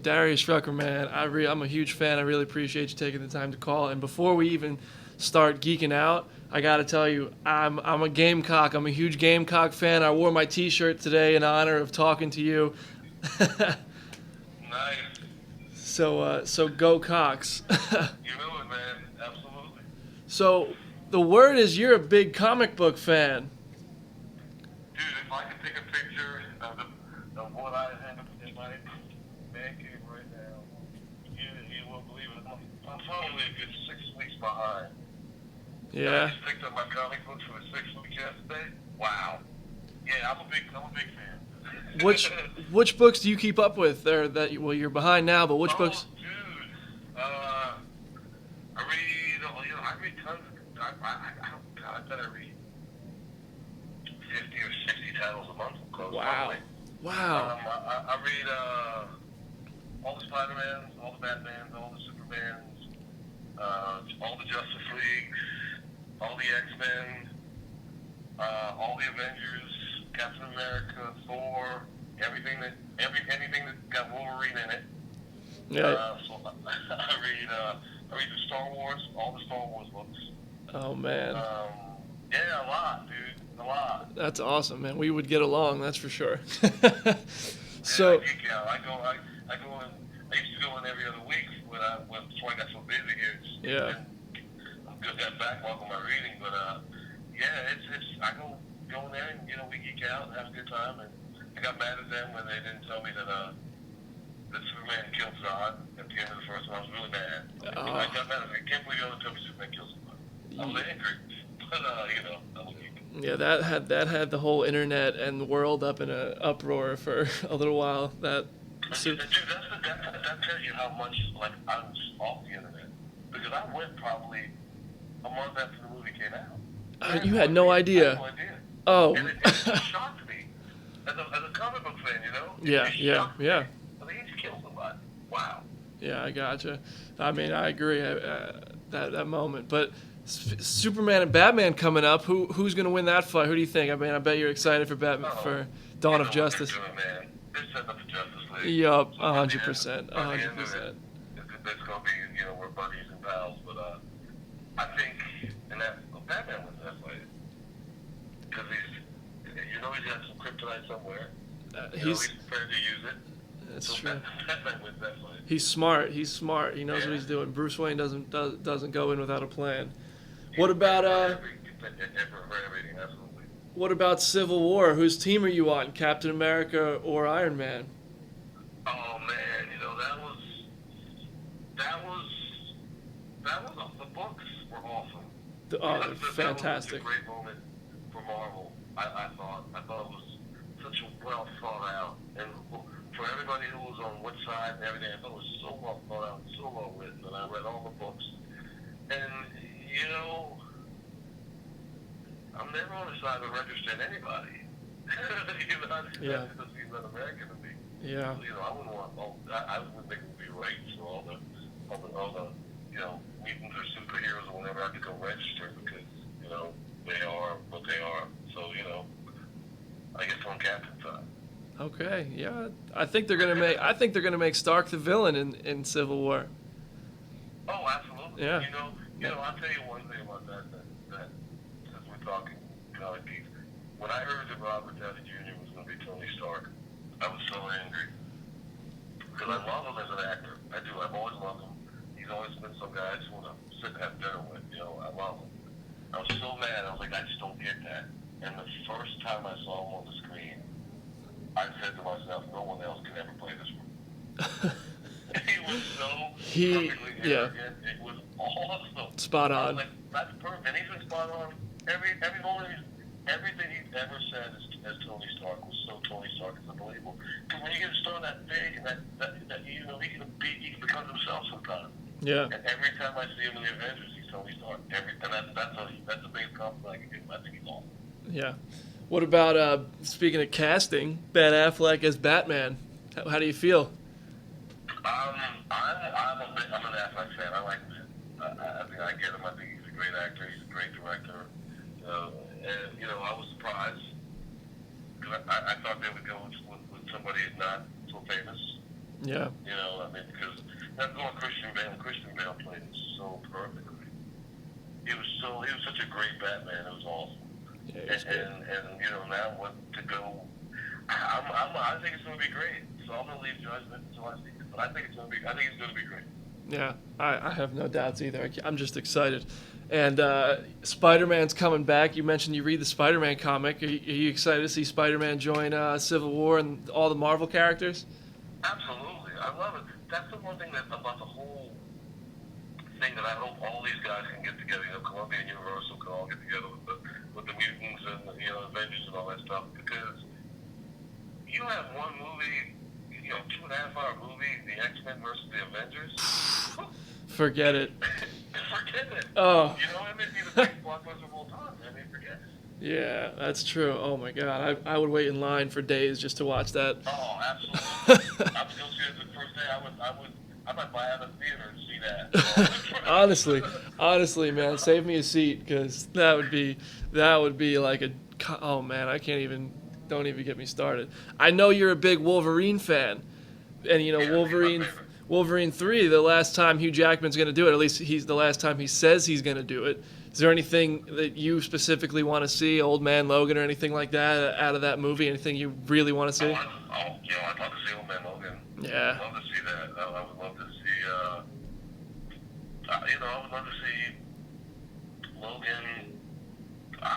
Darius Rucker, man. I'm a huge fan. I really appreciate you taking the time to call. And before we even start geeking out, I got to tell you, I'm a Gamecock. I'm a huge Gamecock fan. I wore my T-shirt today in honor of talking to you. Nice. So go Cox. You know it, man. Absolutely. So the word is you're a big comic book fan. Dude, if I could take a picture of what I have in my man cave right now, you won't believe it. I'm probably a good 6 weeks behind. Yeah. I just picked up my comic books for the 6 weeks yesterday. Wow. Yeah, I'm a big fan. Which books do you keep up with? You're behind now, but which books? Dude, I read tons. I bet I read 50 or 60 titles a month. Wow. Wow. I read all the Spider-Mans, all the Batmans, all the Supermans, all the Justice Leagues, all the X-Men, all the Avengers, Captain America, Thor, anything that got Wolverine in it. Yeah. So I read the Star Wars, all the Star Wars books. Oh man. Yeah, a lot, dude, a lot. That's awesome, man. We would get along, that's for sure. So I geek out. I go in. I used to go in every other week before I got so busy here. Yeah. I'm good at backlog on my reading, but yeah, it's I go in there and we geek out and have a good time. And I got mad at them when they didn't tell me that Superman killed Zod at the end of the first one. I was really mad. I got mad at them. I can't believe you only told me Superman killed somebody. I was angry, but I was geek. Yeah, that had the whole internet and the world up in an uproar for a little while. Dude, that tells you how much I was off the internet, because I went probably a month after the movie came out. You had no idea. I had no idea. Oh. And it shocked me as a comic book fan, Yeah. I mean, he just killed somebody. Wow. Yeah, I gotcha. I mean, I agree. That moment, but. Superman and Batman coming up. Who's going to win that fight? Who do you think? I mean, I bet you're excited for Batman for Dawn of Justice. They're setting up the Justice League. Yup, 100%. 100%. It's going to be, we're buddies and pals. But I think, Batman wins that fight because he's got some kryptonite somewhere. He's prepared to use it. That's true. Batman wins that fight. He's smart. He knows what he's doing. Bruce Wayne doesn't go in without a plan. What about What about Civil War? Whose team are you on? Captain America or Iron Man? Oh man, that was the books were awesome. They're fantastic. That was a great moment for Marvel. I thought it was such a well thought out, and for everybody who was on what side and everything, I thought it was so well thought out, so well written, and I read all the books. And I'm never on the side of registering anybody. That's he's not American to me. Yeah. So, I wouldn't want I wouldn't think it would be right for all the mutants or superheroes or whatever have to go register because they are what they are. So I guess on Captain's side. Okay, yeah, I think they're gonna make Stark the villain in Civil War. Oh, absolutely. Yeah. I'll tell you one thing about that since we're talking comic geeks. When I heard that Robert Downey Jr. was going to be Tony Stark, I was so angry because I love him as an actor. I do. I've always loved him. He's always been some guy I just want to sit and have dinner with. I love him. I was so mad. I was like, I just don't get that. And the first time I saw him on the screen, I said to myself, no one else can ever play this role. He was so perfectly arrogant. It was awesome. Spot on. I was like, that's perfect. And he's been spot on. Every moment, everything he's ever said as Tony Stark was so Tony Stark. It's unbelievable. Because when you get started that big and that he becomes himself sometimes. Yeah. And every time I see him in the Avengers, he's Tony Stark. And that's the biggest compliment I can give him. I think he's awesome. Yeah. What about, speaking of casting, Ben Affleck as Batman? How do you feel? I'm an Affleck fan. I like him. I think I get him. I think he's a great actor. He's a great director. And I was surprised because I thought they would go with somebody not so famous. Yeah. You know, I mean, because that's what Christian Bale played it so perfectly. He was such a great Batman. It was awesome. Yeah, he was good. And you know, now what to go. I think it's going to be great. So I'm going to leave judgment until I see it. But I think it's going to be great. Yeah, I have no doubts either. I'm just excited. And Spider-Man's coming back. You mentioned you read the Spider-Man comic. Are you excited to see Spider-Man join Civil War and all the Marvel characters? Absolutely. I love it. That's the one thing that about the whole thing that I hope all these guys can get together. You know, Columbia and Universal can all get together with the mutants and the, you know, Avengers and all that stuff, because you have one movie, you know, 2.5 hour movie, the X-Men versus the Avengers. Forget it. Forget it. Oh. You know, it may be the biggest blockbuster of all time. I mean, forget it. Yeah, that's true. Oh my God, I would wait in line for days just to watch that. Oh, absolutely. I would go see it the first day. I might buy out a theater to see that. honestly, man, save me a seat, because that would be like a. Oh man, don't even get me started. I know you're a big Wolverine fan, and you know Yeah, Wolverine 3, the last time Hugh Jackman's going to do it, at least he's the last time he says he's going to do it. Is there anything that you specifically want to see, Old Man Logan or anything like that, out of that movie? Anything you really want to see? You know, I'd love to see Old Man Logan. Yeah. I'd love to see that. I would love to see, you know, I would love to see Logan.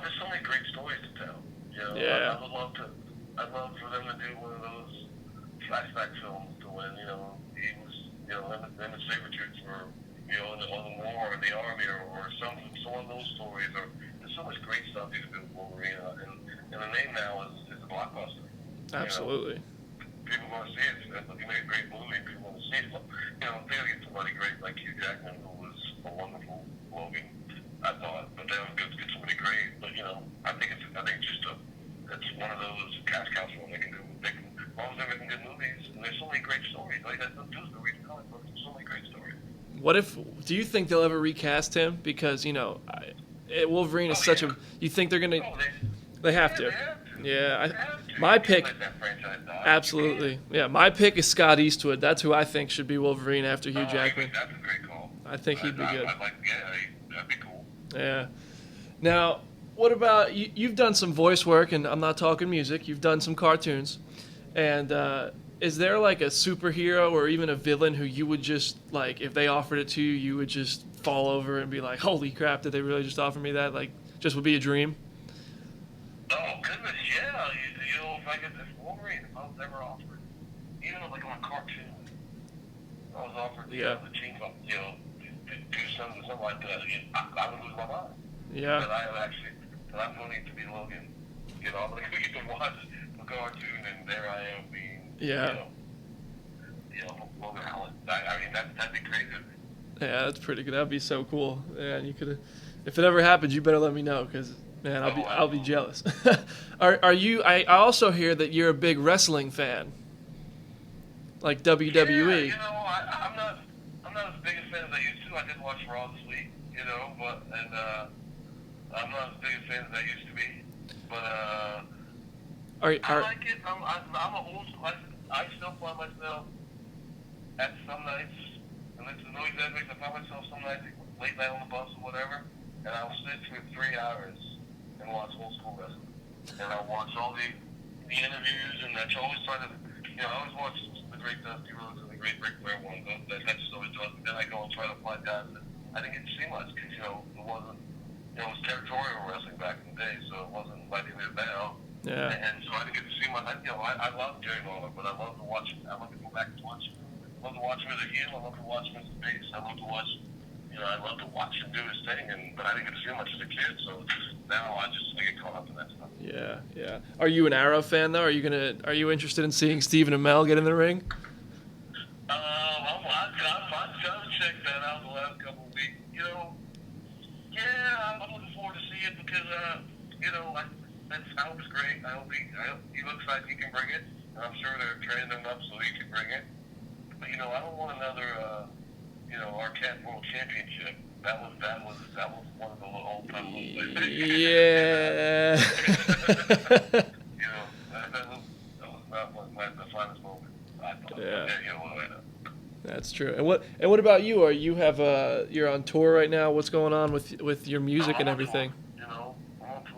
There's so many great stories to tell. You know, Yeah. I'd love for them to do one of those flashback films to when, you know, he was, you know, them and Sabretooth were, you know, on the war or the army or some of those stories. Or there's so much great stuff you can do with Wolverine, and the name now is a blockbuster. Absolutely. You know, people want to see it. He made a great movie. People want to see it. But, you know, they gotta get somebody great like Hugh Jackman, who was a wonderful Logan, I thought. But they don't get somebody great. But you know, I think it's one of those cash cows when they can do. As long as they're making good movies, and there's so many great stories. Like that's what the reading comic books. There's so many great stories. Do you think they'll ever recast him? Because, you know, Wolverine is such a. You think they're gonna? They have to. Yeah, my pick. Absolutely. Yeah, my pick is Scott Eastwood. That's who I think should be Wolverine after Hugh Jackman. That's a great call. I think he'd be good. That'd be cool. Yeah. Now, what about you? You've done some voice work, and I'm not talking music. You've done some cartoons, and is there like a superhero or even a villain who you would just like, if they offered it to you, you would just fall over and be like, "Holy crap! Did they really just offer me that?" Like, just would be a dream. Oh goodness, yeah. You know, if Wolverine, if I was ever offered, even like on a cartoon, I was offered, you know, the team up, you know, to do something like that, I would lose my mind. Yeah. That I'm going to be Logan. You know, I'm going to watch the cartoon, and there I am being, you know, Logan Allen. I mean, that'd be crazy. Yeah, that's pretty good. That'd be so cool. Yeah, you could. If it ever happens, you better let me know, because man, I'll be jealous. Are you? I also hear that you're a big wrestling fan, like WWE. Yeah, you know, I'm not as big a fan as I used to. I did watch Raw this week, you know, I'm not as big a fan as I used to be. But I like it. I'm a old school. I still find myself at some nights, and it's the noise that makes. I find myself some nights late night on the bus or whatever, and I'll sit for 3 hours and watch old school wrestling. And I'll watch all the interviews, and that's always trying to, you know, I always watch the great Dusty Rhodes and the great Ric Flair ones. That just always does. Then I go and try to find guys that I didn't get to see much, because, you know, it wasn't, you know, it was territorial wrestling back in the day, so it wasn't like it is now. Yeah. And so I didn't get to see much. You know, I love Jerry Lawler, but I love to watch him. I love to go back and watch him. I love to watch him as a heel. I love to watch him as a face. I love to watch, you know, I love to watch him do his thing. But I didn't get to see him much as a kid, so now I get caught up in that stuff. Yeah, yeah. Are you an Arrow fan though? Are you interested in seeing Stephen Amell get in the ring? I've got to check that out the last couple of weeks. You know, yeah, I'm looking forward to see it, because you know, I hope it's great. I hope he looks like he can bring it, and I'm sure they're training him up so he can bring it. But you know, I don't want another, you know, our Cat World Championship. That was one of the old time ones. Yeah. You know, that was not the finest moment, I thought. Yeah. You know, what I know. That's true. And what about you? Are you have you're on tour right now? What's going on with your music and everything? You know, I'm on tour.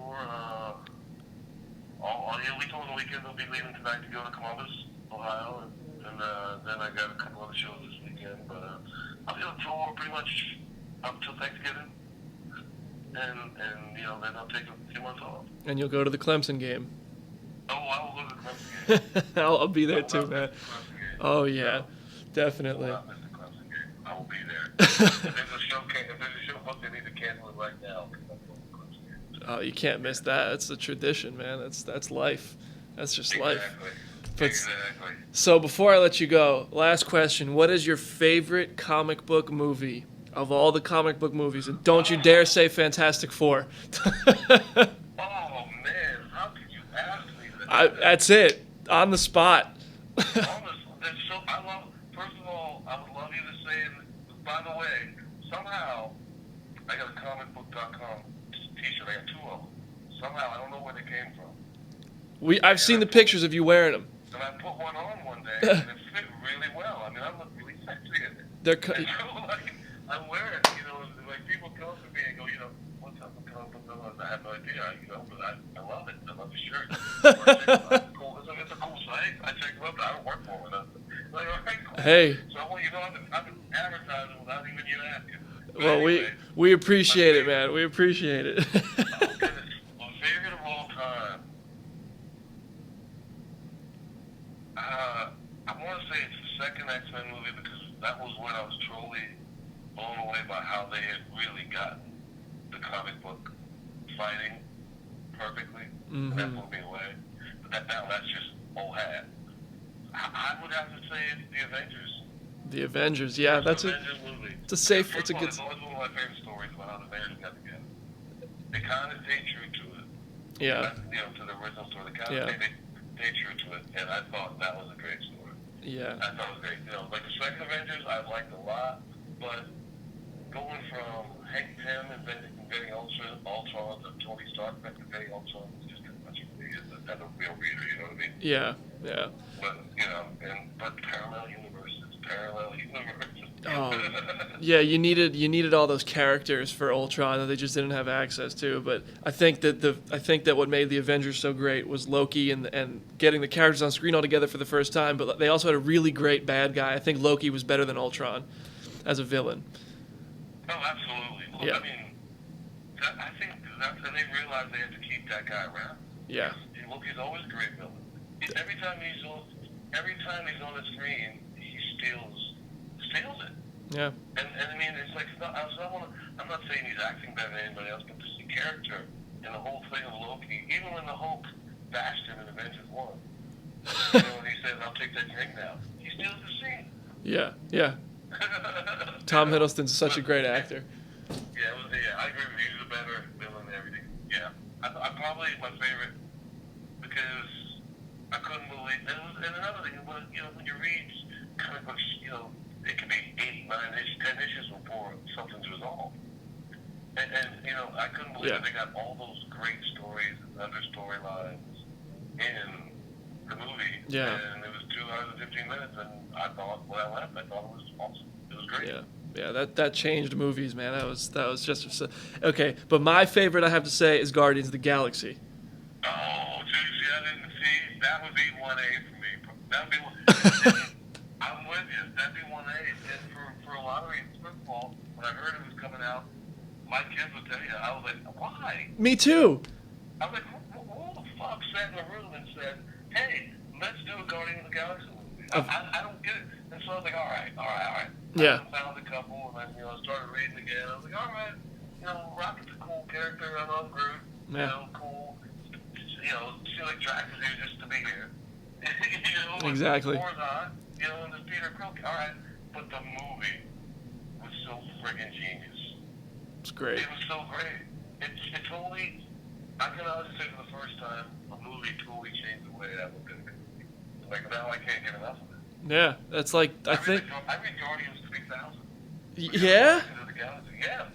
We told the weekend I'll be leaving tonight to go to Columbus, Ohio, and then I got a couple other shows this weekend. But I'll be on tour pretty much up till Thanksgiving, and you know, then I'll take a few months off. And you'll go to the Clemson game. Oh, I will go to the Clemson game. I'll be there too, man. The Clemson game. Oh yeah, definitely. I will not miss the Clemson game. I will be there. If there's a show booked, they need to cancel it right now. Oh, you can't miss that. That's the tradition, man. That's life. That's just life. Exactly. So before I let you go, last question: what is your favorite comic book movie of all the comic book movies? And don't you dare say Fantastic Four. Oh man, how could you ask me that? That's it. On the spot. First of all, I would love you to say, by the way, somehow, I got a Comicbook.com t-shirt. I got two of them. Somehow, I don't know where they came from. I've seen the pictures of you wearing them. And I put one on one day, and it fit really well. I mean, I look really sexy in it. And so, like, I'm wearing it, you know, and, like, people come to me and go, you know, what's up with Comicbook.com? I have no idea, you know, but I love it. I love the shirt. It's a cool site. I check them out. I don't work for it. Like, all right, cool. Hey. So, well, you know, I've been advertising without even you asking. But Well, anyway, we appreciate it, man. We appreciate it. my favorite of all time. I want to say it's the second X-Men movie because that was when I was totally blown away by how they had really gotten the comic book fighting perfectly. Mm-hmm. That blew me away. But that's just old hat. I would have to say it's the Avengers. The Avengers, yeah, that's a Avengers movie. it's a safe, First it's a of all, good. it's always one of my favorite stories about how the Avengers got together. They kind of stayed true to it. Yeah. You know, to the original story. They kind of stayed true to it, and I thought that was a great story. Yeah. I thought it was great. You know, like the second Avengers, I liked a lot, but going from Hank Pym inventing Ultron to Tony Stark inventing Ultron was just too much for me as a real reader. You know what I mean? Yeah. Yeah. But you know, but parallel universes. Oh, yeah. You needed all those characters for Ultron that they just didn't have access to. But I think that what made the Avengers so great was Loki and getting the characters on screen all together for the first time. But they also had a really great bad guy. I think Loki was better than Ultron as a villain. Oh, absolutely. Look, Yeah. I mean, I think and they realized they had to keep that guy around. Yeah. Loki's always a great villain. Every time he's on the screen, he steals it. Yeah. And I mean, it's like I'm not saying he's acting better than anybody else, but just the character and the whole thing of Loki. Even when the Hulk bashed him in Avengers 1, you know, when he says, "I'll take that drink now," he steals the scene. Yeah. Yeah. Tom Hiddleston's such a great actor. Yeah, I agree with you. He's a better villain and everything. Yeah, I probably my favorite because I couldn't believe. And another thing, when you read comic books, you know, it can be 8, 9 issues, 10 issues before something's resolved. And you know, I couldn't believe that they got all those great stories and other storylines in the movie. Yeah. And it was 2 hours and 15 minutes, and I thought when I left, I thought it was awesome. It was great. Yeah. Yeah, that changed movies, man. That was just okay. But my favorite, I have to say, is Guardians of the Galaxy. Oh, geez, I didn't see. That would be 1A for me. That would be I'm with you. That'd be 1A. And for a lot of reasons, first of all, when I heard it was coming out, my kids would tell you, I was like, why? Me too. I was like, who the fuck sat in the room and said, hey, let's do a Guardians of the Galaxy movie? I don't get it. And so I was like, all right. Yeah. I found a couple, and then, you know, I started reading again. I was like, all right, you know, Rocket's a cool character. I love Groot. Yeah. You know, cool. You know, seems like Drax is here just to be here. You know, Exactly. Warzone, you know, and this Peter Quill. All right, but the movie was so friggin' genius. It's great. It was so great. It totally, I can honestly say for the first time, a movie totally changed the way I look at it. Like, now I can't get enough of it. Yeah, that's like I think. I read Guardians 3000. Yeah. Yeah.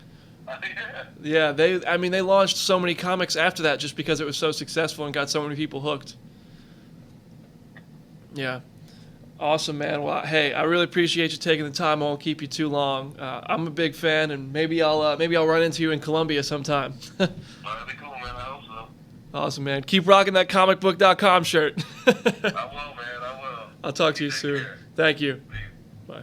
Yeah, they launched so many comics after that just because it was so successful and got so many people hooked. Yeah. Awesome, man. Well, hey, I really appreciate you taking the time. I won't keep you too long. I'm a big fan, and maybe I'll run into you in Columbia sometime. That'd be cool, man. I hope so. Awesome, man. Keep rocking that Comicbook.com shirt. I will, man. I will. I'll talk to you Take soon. care. Thank you. Peace.